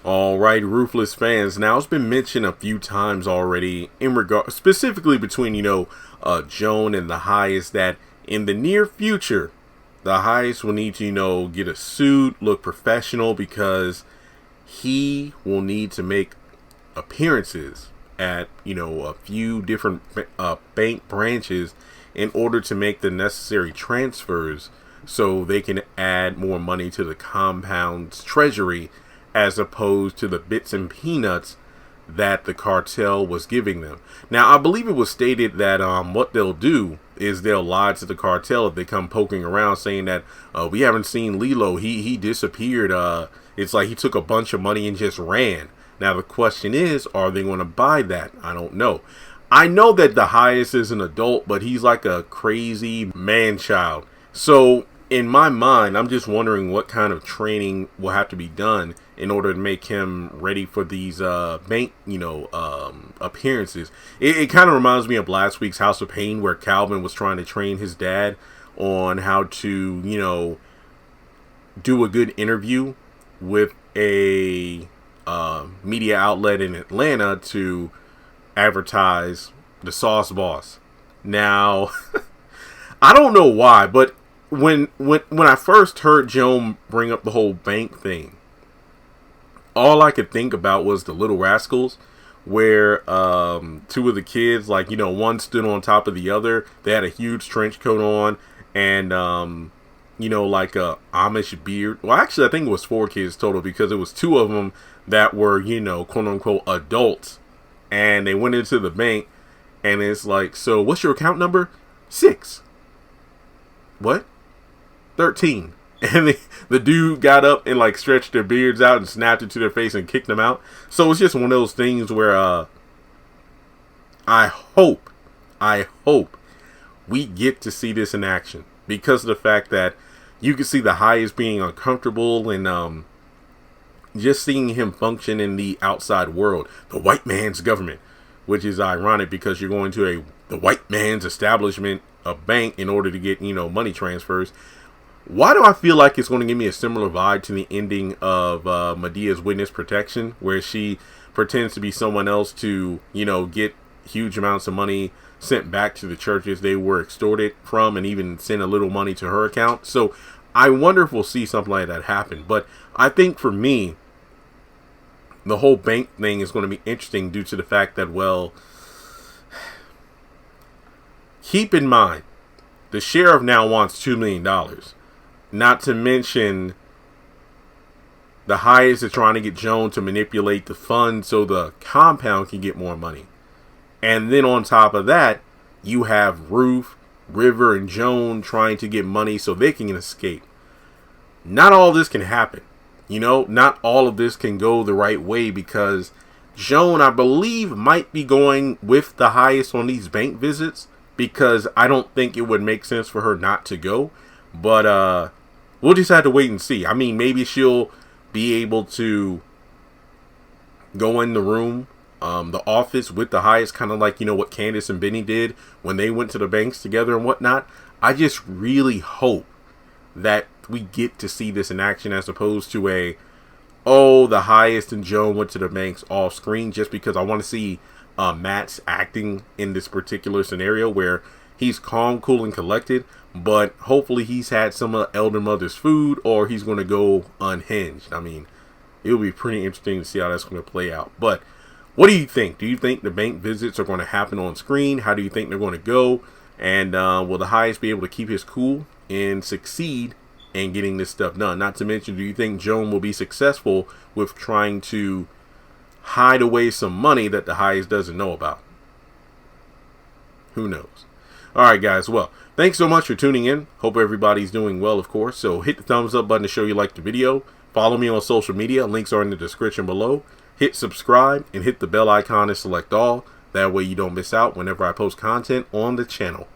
All right, Ruthless fans. Now, it's been mentioned a few times already in regard, specifically between, Joan and the highest, that in the near future, the highest will need to, get a suit, look professional, because he will need to make appearances at, a few different bank branches in order to make the necessary transfers so they can add more money to the compound's treasury, as opposed to the bits and peanuts that the cartel was giving them. Now, I believe it was stated that what they'll do is they'll lie to the cartel if they come poking around saying that we haven't seen Lilo. He disappeared. It's like he took a bunch of money and just ran. Now, the question is, are they going to buy that? I don't know. I know that the highest is an adult, but he's like a crazy man-child. So, in my mind, I'm just wondering what kind of training will have to be done in order to make him ready for these bank, appearances. It kind of reminds me of last week's House of Pain, where Calvin was trying to train his dad on how to, do a good interview with a media outlet in Atlanta to advertise the Sauce Boss. Now, I don't know why, but when I first heard Joan bring up the whole bank thing, all I could think about was the Little Rascals, where two of the kids, one stood on top of the other. They had a huge trench coat on and, like a Amish beard. Well, actually, I think it was 4 kids total, because it was 2 of them that were, quote unquote adults. And they went into the bank and it's like, so what's your account number? 6. What? 13. And the dude got up and stretched their beards out and snapped it to their face and kicked them out. So it's just one of those things where I hope we get to see this in action, because of the fact that you can see the highest being uncomfortable and just seeing him function in the outside world, the white man's government, which is ironic because you're going to the white man's establishment, a bank, in order to get, money transfers. Why do I feel like it's going to give me a similar vibe to the ending of Medea's Witness Protection, where she pretends to be someone else to, get huge amounts of money sent back to the churches they were extorted from, and even send a little money to her account. So I wonder if we'll see something like that happen. But I think for me, the whole bank thing is going to be interesting due to the fact that, well, keep in mind, the sheriff now wants $2 million. Not to mention, the highest are trying to get Joan to manipulate the fund so the compound can get more money. And then on top of that, you have Ruth, River, and Joan trying to get money so they can escape. Not all this can happen. Not all of this can go the right way, because Joan, I believe, might be going with the highest on these bank visits, because I don't think it would make sense for her not to go. But we'll just have to wait and see. I mean, maybe she'll be able to go in the room, the office, with the highest, kind of like, what Candace and Benny did when they went to the banks together and whatnot. I just really hope that we get to see this in action, as opposed to the highest and Joan went to the banks off screen, just because I want to see Matt's acting in this particular scenario, where he's calm, cool, and collected, but hopefully he's had some of Elder Mother's food, or he's going to go unhinged. I mean, it'll be pretty interesting to see how that's going to play out. But what do you think? Do you think the bank visits are going to happen on screen? How do you think they're going to go? And will the highest be able to keep his cool and succeed in getting this stuff done? Not to mention, do you think Joan will be successful with trying to hide away some money that the highest doesn't know about? Who knows? Alright guys, well, thanks so much for tuning in. Hope everybody's doing well, of course. So hit the thumbs up button to show you like the video. Follow me on social media. Links are in the description below. Hit subscribe and hit the bell icon to select all. That way you don't miss out whenever I post content on the channel.